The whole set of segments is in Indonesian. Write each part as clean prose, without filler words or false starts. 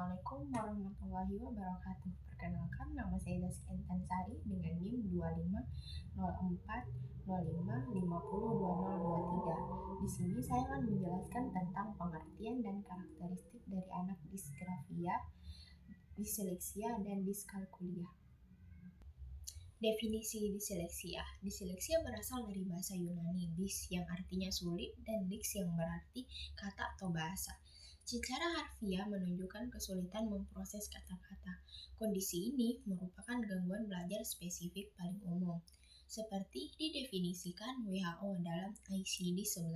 Assalamualaikum warahmatullahi wabarakatuh. Perkenalkan, nama saya Zaskia Intansari dengan NIM 250405502023. Di sini saya akan menjelaskan tentang pengertian dan karakteristik dari anak disgrafia, diseleksia, dan diskalkulia. Definisi diseleksia. Diseleksia berasal dari bahasa Yunani dis yang artinya sulit dan lix yang berarti kata atau bahasa. Secara harfiah menunjukkan kesulitan memproses kata-kata. Kondisi ini merupakan gangguan belajar spesifik paling umum, seperti didefinisikan WHO dalam ICD-11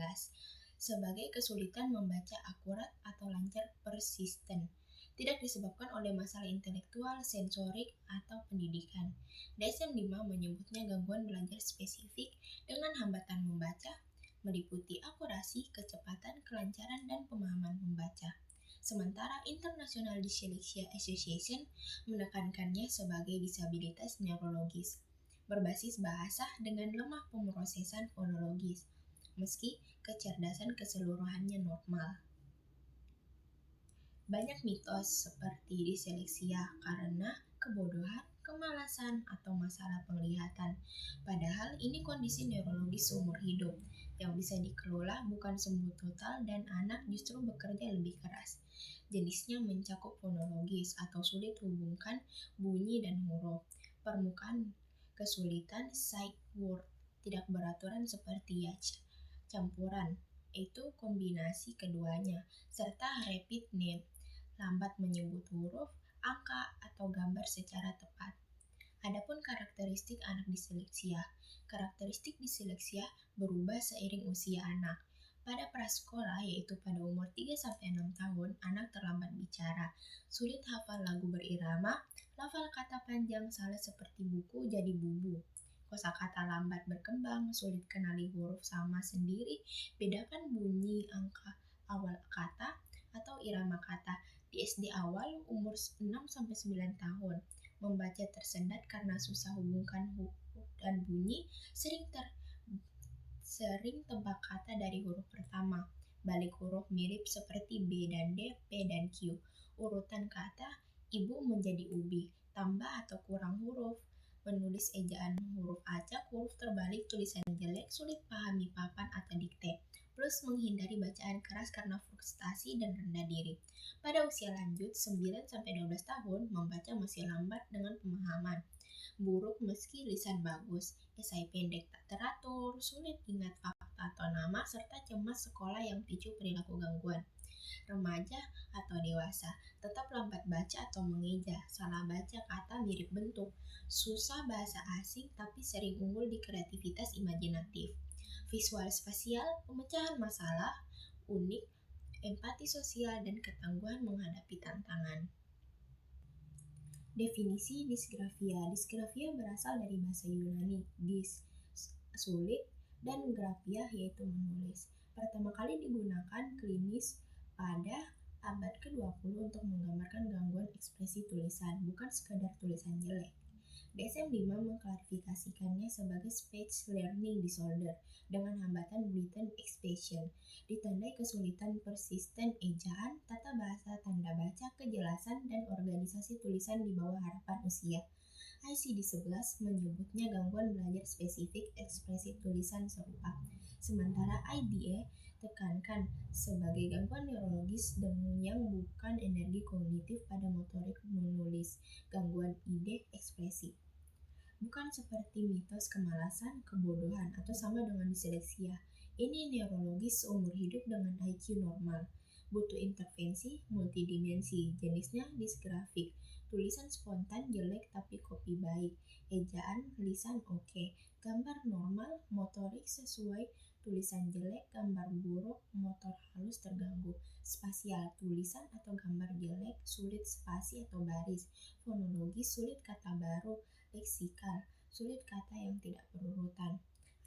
sebagai kesulitan membaca akurat atau lancar persisten, tidak disebabkan oleh masalah intelektual, sensorik, atau pendidikan. DSM-5 menyebutnya gangguan belajar spesifik dengan hambatan membaca, meliputi akurasi, kecepatan, kelancaran, dan pemahaman membaca. Sementara International Dyslexia Association menekankannya sebagai disabilitas neurologis, berbasis bahasa dengan lemah pemrosesan fonologis, meski kecerdasan keseluruhannya normal. Banyak mitos seperti diseleksia karena kebodohan, kemalasan, atau masalah penglihatan. Padahal ini kondisi neurologis seumur hidup yang bisa dikelola, bukan sembuh total, dan anak justru bekerja lebih keras. Jenisnya mencakup fonologis atau sulit hubungkan bunyi dan huruf, permukaan kesulitan sight word, tidak beraturan seperti yach, campuran, itu kombinasi keduanya, serta rapid name, lambat menyebut huruf, angka, atau gambar secara tepat. Adapun karakteristik anak diseleksia. Karakteristik diseleksia berubah seiring usia anak. Pada prasekolah, yaitu pada umur 3-6 tahun, anak terlambat bicara, sulit hafal lagu berirama, lafal kata panjang salah seperti buku jadi bubu. Kosakata lambat berkembang, sulit kenali huruf sama sendiri, bedakan bunyi angka awal kata atau irama kata. Di SD awal umur 6-9 tahun, membaca tersendat karena susah hubungkan huruf dan bunyi, sering tebak kata dari huruf pertama. Balik huruf mirip seperti B dan D, P dan Q. Urutan kata ibu menjadi ubi, tambah atau kurang huruf. Menulis ejaan huruf acak, huruf terbalik, tulisan jelek, sulit pahami papan atau dikte. Plus menghindari bacaan keras karena frustasi dan rendah diri. Pada usia lanjut 9-12 tahun, membaca masih lambat dengan pemahaman. Buruk meski lisan bagus, esai pendek tak teratur, sulit ingat fakta atau nama, serta cemas sekolah yang picu perilaku gangguan. Remaja atau dewasa, tetap lambat baca atau mengeja, salah baca kata mirip bentuk, susah bahasa asing tapi sering unggul di kreativitas imajinatif. Visual spasial, pemecahan masalah, unik, empati sosial, dan ketangguhan menghadapi tantangan. Definisi disgrafia. Disgrafia berasal dari bahasa Yunani, dis, sulit, dan grafia yaitu menulis. Pertama kali digunakan klinis pada abad ke-20 untuk menggambarkan gangguan ekspresi tulisan, bukan sekadar tulisan jelek. DSM-5 mengklarifikasikannya sebagai Speech Learning Disorder dengan hambatan written expression, ditandai kesulitan persisten ejaan, tata bahasa, tanda baca, kejelasan, dan organisasi tulisan di bawah harapan usia. ICD-11 menyebutnya gangguan belajar spesifik ekspresi tulisan serupa, sementara IDE tekankan sebagai gangguan neurologis yang bukan energi kognitif pada motorik menulis, gangguan ide ekspresi. Bukan seperti mitos kemalasan, kebodohan, atau sama dengan diseleksia. Ini neurologis seumur hidup dengan IQ normal. Butuh intervensi multidimensi, jenisnya disgrafik. Tulisan spontan jelek tapi kopi baik. Ejaan lisan oke. Gambar normal, motorik sesuai. Tulisan jelek, gambar buruk, motor halus terganggu. Spasial, tulisan atau gambar jelek, sulit spasi atau baris. Fonologi, sulit kata baru. Leksikal, sulit kata yang tidak berurutan.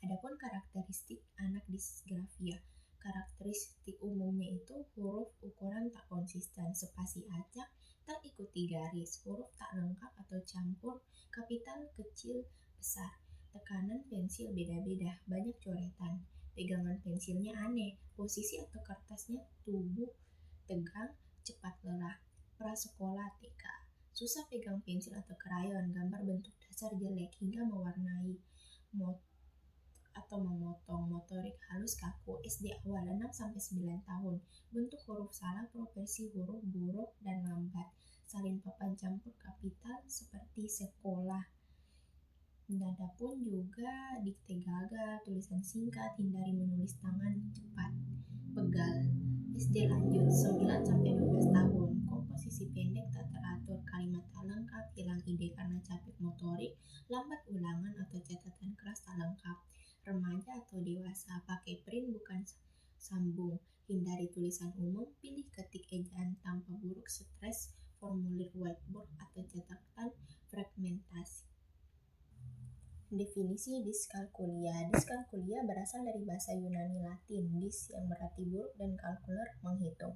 Adapun karakteristik anak disgrafia. Karakteristik umumnya itu huruf ukuran tak konsisten, spasi acak, tak ikuti garis, huruf tak lengkap atau campur, kapital, kecil, besar. Tekanan pensil beda-beda, banyak coretan. Pegangan pensilnya aneh, posisi atau kertasnya tubuh, tegang, cepat lelah. Prasekolah TK. Susah pegang pensil atau krayon, gambar bentuk dasar jelek hingga mewarnai atau memotong, motorik halus kaku. SD awal 6-9 tahun, bentuk huruf salah, propersi huruf buruk dan lambat, salin papan campur kapital seperti sekolah. Nada pun juga dikte gagal, tulisan singkat, hindari menulis tangan cepat. Pegal. SD lanjut 9-12 tahun, komposisi pendek tak teratur, kalimat tak lengkap, hilang ide karena capek motorik, lambat ulangan atau catatan keras tak lengkap. Remaja atau dewasa, pakai print bukan sambung, hindari tulisan umum, pilih ketik ejaan tanpa buruk, stres, formulir whiteboard atau catatan fragmentasi. Definisi diskalkulia. Diskalkulia berasal dari bahasa Yunani Latin dis yang berarti buruk dan kalkuler menghitung.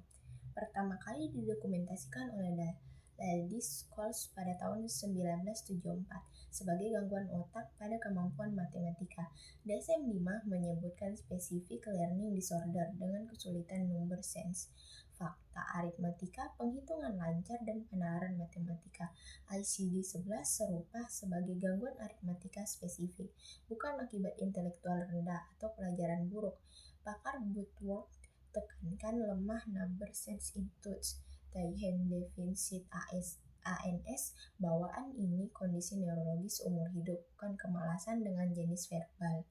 Pertama kali didokumentasikan oleh Ladis Coles pada tahun 1974 sebagai gangguan otak pada kemampuan matematika. DSM-5 menyebutkan specific learning disorder dengan kesulitan number sense. Fakta aritmatika, penghitungan lancar dan penalaran matematika. ICD-11 serupa sebagai gangguan aritmatika spesifik, bukan akibat intelektual rendah atau pelajaran buruk. Pakar Woodward tekankan lemah number sense intuits, Taihen defisit ANS, bawaan ini kondisi neurologis umur hidup, bukan kemalasan dengan jenis verbal.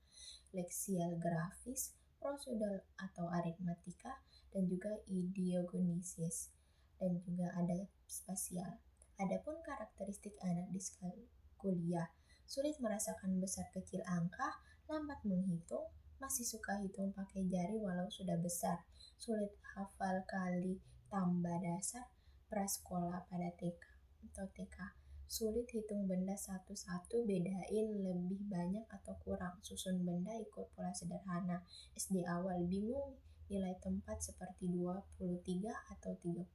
Leksial grafis, prosedural atau aritmatika, dan juga ideognosis, dan juga ada spasial. Adapun karakteristik anak diskalkulia, sulit merasakan besar kecil angka, lambat menghitung, masih suka hitung pakai jari walau sudah besar, sulit hafal kali tambah dasar, prasekolah pada TK, sulit hitung benda satu-satu, bedain lebih banyak atau kurang, susun benda ikut pola sederhana. SD awal, bingung nilai tempat seperti 23 atau 32,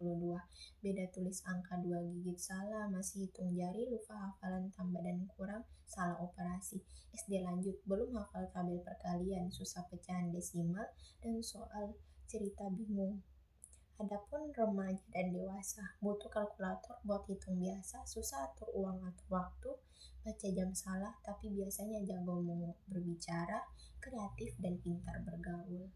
beda tulis angka 2 gigit salah, masih hitung jari, lupa hafalan tambah dan kurang, salah operasi. SD lanjut, belum hafal tabel perkalian, susah pecahan desimal, dan soal cerita bingung. Adapun remaja dan dewasa, butuh kalkulator buat hitung biasa, susah atur uang atau waktu, baca jam salah, tapi biasanya jago berbicara, kreatif dan pintar bergaul.